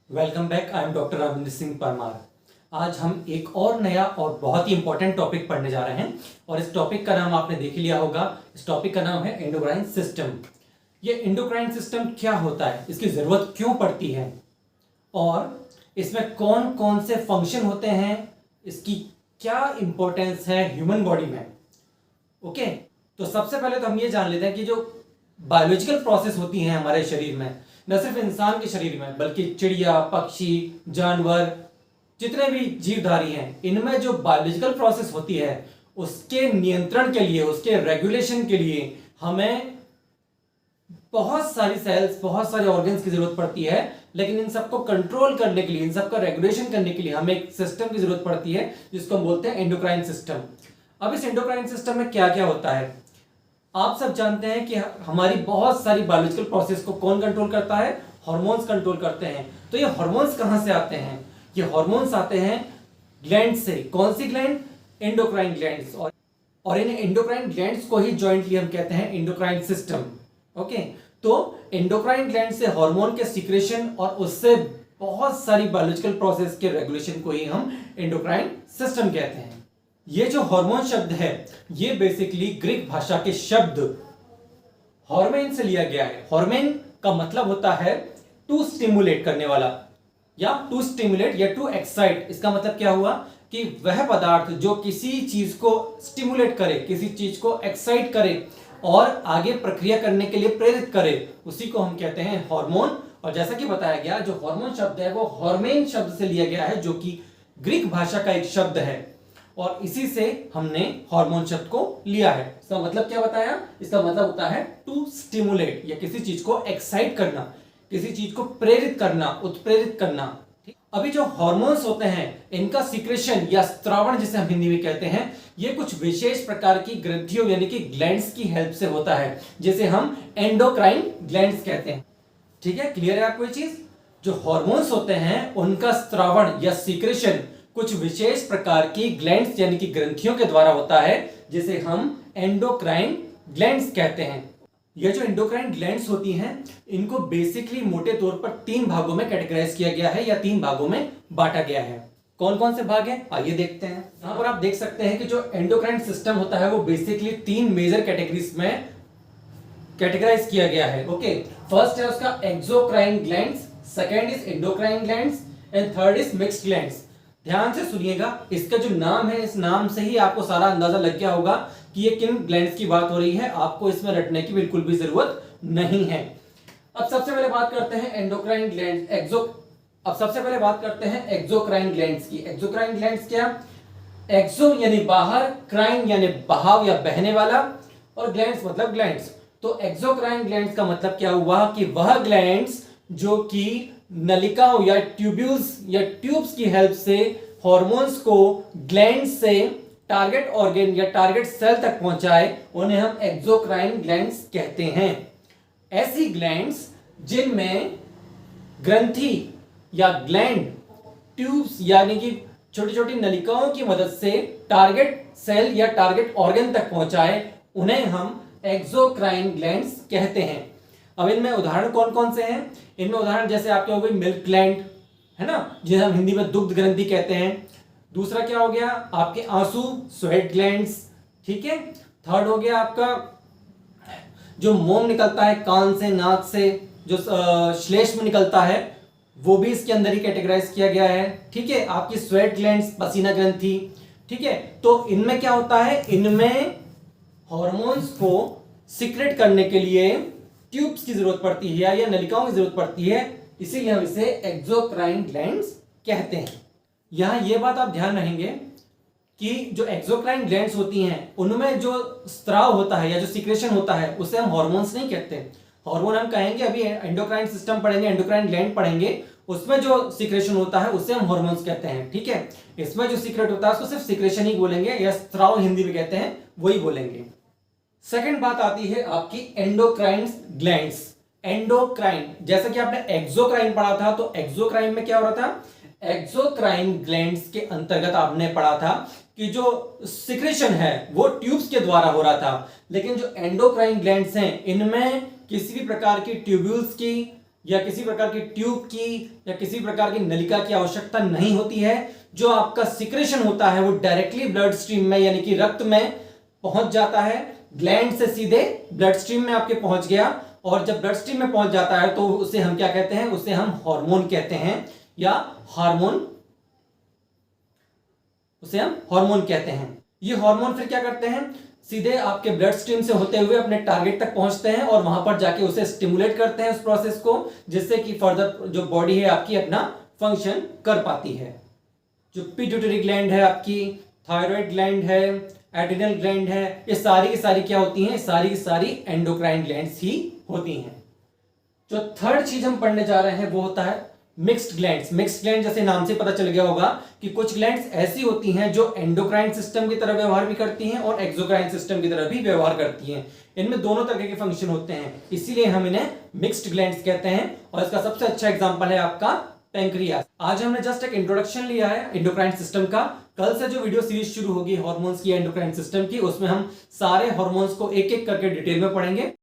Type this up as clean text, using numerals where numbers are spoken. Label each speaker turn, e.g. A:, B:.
A: Welcome back. I am doctor Ravindra Singh Parmar. आज हम एक और नया और बहुत ही इंपॉर्टेंट टॉपिक पढ़ने जा रहे हैं और इस टॉपिक का नाम आपने देख लिया होगा। इस टॉपिक का नाम है एंडोक्राइन सिस्टम। ये एंडोक्राइन सिस्टम क्या होता है, इसकी ज़रूरत क्यों पड़ती है और इसमें कौन कौन से फंक्शन होते हैं, इसकी क्या इंपॉर्टेंस है ह्यूमन बॉडी में। ओके, तो सबसे पहले तो हम ये जान लेते हैं कि जो बायोलॉजिकल प्रोसेस होती हैं हमारे शरीर में, न सिर्फ इंसान के शरीर में बल्कि चिड़िया, पक्षी, जानवर, जितने भी जीवधारी हैं, इनमें जो बायोलॉजिकल प्रोसेस होती है उसके नियंत्रण के लिए, उसके रेगुलेशन के लिए हमें बहुत सारी सेल्स, बहुत सारे ऑर्गन्स की जरूरत पड़ती है। लेकिन इन सबको कंट्रोल करने के लिए, इन सबका रेगुलेशन करने के लिए हमें एक सिस्टम की जरूरत पड़ती है जिसको हम बोलते हैं एंडोक्राइन सिस्टम। अब इस एंडोक्राइन सिस्टम में क्या क्या होता है, आप सब जानते हैं कि हमारी बहुत सारी बायोलॉजिकल प्रोसेस को कौन कंट्रोल करता है? हार्मोन्स कंट्रोल करते हैं। तो ये हार्मोन्स कहां से आते हैं? ये हार्मोन्स आते हैं ग्लैंड से। कौन सी ग्लैंड? Endocrine glands. और इन एंडोक्राइन ग्लैंड्स को ही जॉइंटली हम कहते हैं एंडोक्राइन सिस्टम। ओके, तो एंडोक्राइन ग्लैंड से हार्मोन के सीक्रेशन और उससे बहुत सारी बायोलॉजिकल प्रोसेस के रेगुलेशन को ही हम एंडोक्राइन सिस्टम कहते हैं। ये जो हार्मोन शब्द है ये बेसिकली ग्रीक भाषा के शब्द हॉर्मेन से लिया गया है। हॉर्मेन का मतलब होता है टू स्टिमुलेट करने वाला, या टू स्टिमुलेट या टू एक्साइट। इसका मतलब क्या हुआ कि वह पदार्थ जो किसी चीज को स्टिमुलेट करे, किसी चीज को एक्साइट करे और आगे प्रक्रिया करने के लिए प्रेरित करे, उसी को हम कहते हैं हार्मोन। और जैसा कि बताया गया, जो हार्मोन शब्द है वो हॉर्मेन शब्द से लिया गया है, जो कि ग्रीक भाषा का एक शब्द है और इसी से हमने हार्मोन शब्द को लिया है। इसका मतलब क्या बताया? इसका मतलब होता है टू स्टिमुलेट, या किसी चीज को एक्साइट करना, किसी चीज को प्रेरित करना, उत्प्रेरित करना। अभी जो हार्मोन्स होते हैं इनका सीक्रेशन या स्त्रावण जिसे हम हिंदी में कहते हैं, ये कुछ विशेष प्रकार की ग्रंथियों यानी कि ग्लैंड्स की हेल्प से होता है, जिसे हम एंडोक्राइन ग्लैंड्स कहते हैं। ठीक है, क्लियर है आपको ये चीज? जो हार्मोन्स होते हैं उनका स्त्रावण या सीक्रेशन कुछ विशेष प्रकार की ग्लैंड्स यानी कि ग्रंथियों के द्वारा होता है, जिसे हम एंडोक्राइन ग्लैंड्स कहते हैं। ये जो एंडोक्राइन ग्लैंड्स होती हैं इनको बेसिकली मोटे तौर पर 3 भागों में कैटेगराइज किया गया है या 3 भागों में बांटा गया है। कौन कौन से भाग हैं आइए देखते हैं। यहां पर आप देख सकते हैं कि जो एंडोक्राइन सिस्टम होता है वो बेसिकली 3 मेजर कैटेगरीज में कैटेगराइज किया गया है। ओके, फर्स्ट है उसका exocrine glands, second is endocrine glands and third is mixed glands. ध्यान से सुनिएगा, इसका जो नाम है, इस नाम से ही आपको सारा अंदाजा लग गया होगा कि ये किन ग्लैंड्स की बात हो रही है। आपको इसमें रटने की बिल्कुल भी जरूरत नहीं है। अब सबसे पहले बात करते हैं एंडोक्राइन ग्लैंड एक्सोक्राइन ग्लैंड्स की। एक्सोक्राइन ग्लैंड्स क्या? एक्सो यानी बाहर, क्राइन यानी बहाव या बहने वाला, और ग्लैंड्स मतलब ग्लैंड्स। तो एक्सोक्राइन ग्लैंड्स का मतलब क्या हुआ कि वह ग्लैंड्स जो कि नलिकाओं या ट्यूब्यूल्स या ट्यूब्स की हेल्प से हार्मोन्स को ग्लैंड से टारगेट ऑर्गन या टारगेट सेल तक पहुंचाए, उन्हें हम एक्सोक्राइन ग्लैंड्स कहते हैं। ऐसी ग्लैंड्स जिनमें ग्रंथि या ग्लैंड ट्यूब्स यानी कि छोटी छोटी नलिकाओं की मदद से टारगेट सेल या टारगेट ऑर्गन तक पहुंचाए, उन्हें हम एक्सोक्राइन ग्लैंड्स कहते हैं। अब इनमें उदाहरण कौन कौन से हैं? इनमें उदाहरण जैसे आपके हो गई मिल्क ग्लैंड, है ना, जिसे हम हिंदी में दुग्ध ग्रंथि कहते हैं। दूसरा क्या हो गया आपके आंसू, स्वेट ग्लैंड्स। ठीक है, थर्ड हो गया आपका जो मोम निकलता है कान से, नाक से, जो श्लेष्म निकलता है, वो भी इसके अंदर ही कैटेगराइज किया गया है। ठीक है, आपकी स्वेट ग्लैंड्स, पसीना ग्रंथि। ठीक है, तो इनमें क्या होता है, इनमें हॉर्मोन्स को सीक्रेट करने के लिए ट्यूब्स की जरूरत पड़ती है या नलिकाओं की जरूरत पड़ती है, इसीलिए हम इसे एक्सोक्राइन ग्लैंड्स कहते हैं। यहां यह बात आप ध्यान रखेंगे कि जो एक्सोक्राइन ग्लैंड्स होती हैं उनमें जो स्त्राव होता है या जो सीक्रेशन होता है उसे हम हार्मोन्स नहीं कहते। हार्मोन हम कहेंगे, अभी एंडोक्राइन सिस्टम पढ़ेंगे, एंडोक्राइन ग्लैंड पढ़ेंगे, उसमें जो सीक्रेशन होता है उसे हम हार्मोन्स कहते हैं। ठीक है, इसमें जो सीक्रेट होता है उसको सिर्फ सीक्रेशन ही बोलेंगे या स्त्राव हिंदी में कहते हैं, वही बोलेंगे। सेकंड बात आती है आपकी एंडोक्राइन ग्लैंड्स। एंडोक्राइन, जैसा कि आपने एक्सोक्राइन पढ़ा था, तो एक्सोक्राइन में क्या हो रहा था? एक्सोक्राइन ग्लैंड्स के अंतर्गत आपने पढ़ा था कि जो सिक्रेशन है वो ट्यूब्स के द्वारा हो रहा था, लेकिन जो एंडोक्राइन ग्लैंड्स हैं इनमें किसी भी प्रकार की ट्यूब्यूल्स की या किसी प्रकार की ट्यूब की या किसी प्रकार की नलिका की आवश्यकता नहीं होती है। जो आपका सिक्रेशन होता है वो डायरेक्टली ब्लड स्ट्रीम में यानी कि रक्त में पहुंच जाता है, ग्लैंड से सीधे ब्लड स्ट्रीम में आपके पहुंच गया, और जब ब्लड स्ट्रीम में पहुंच जाता है तो उसे हम क्या कहते हैं, उसे हम हार्मोन कहते हैं या हार्मोन, उसे हम हार्मोन कहते हैं। ये हार्मोन फिर क्या करते हैं, सीधे आपके ब्लड स्ट्रीम से होते हुए अपने टारगेट तक पहुंचते हैं और वहां पर जाके उसे स्टिमुलेट करते हैं उस प्रोसेस को, जिससे कि फर्दर जो बॉडी है आपकी अपना फंक्शन कर पाती है। जो पिट्यूटरी ग्लैंड है आपकी, थायराइड ग्लैंड है, एड्रिनल ग्लैंड है, ये सारी की सारी क्या होती हैं, सारी की सारी एंडोक्राइन ग्लैंड्स ही होती हैं। जो थर्ड चीज हम पढ़ने जा रहे हैं वो होता है मिक्स्ड ग्लैंड्स। मिक्स्ड ग्लैंड जैसे नाम से पता चल गया होगा कि कुछ ग्लैंड्स ऐसी होती हैं जो एंडोक्राइन सिस्टम की तरह व्यवहार भी करती हैं और एक्सोक्राइन सिस्टम की तरह भी व्यवहार करती हैं। इनमें दोनों तरह के फंक्शन होते हैं, इसीलिए हम इन्हें मिक्स्ड ग्लैंड्स कहते हैं। और इसका सबसे अच्छा एग्जांपल है आपका पैंक्रियास। आज हमने जस्ट एक इंट्रोडक्शन लिया है एंडोक्राइन सिस्टम का। कल से जो वीडियो सीरीज शुरू होगी हार्मोन्स की, एंडोक्राइन सिस्टम की, उसमें हम सारे हार्मोन्स को एक एक करके डिटेल में पढ़ेंगे।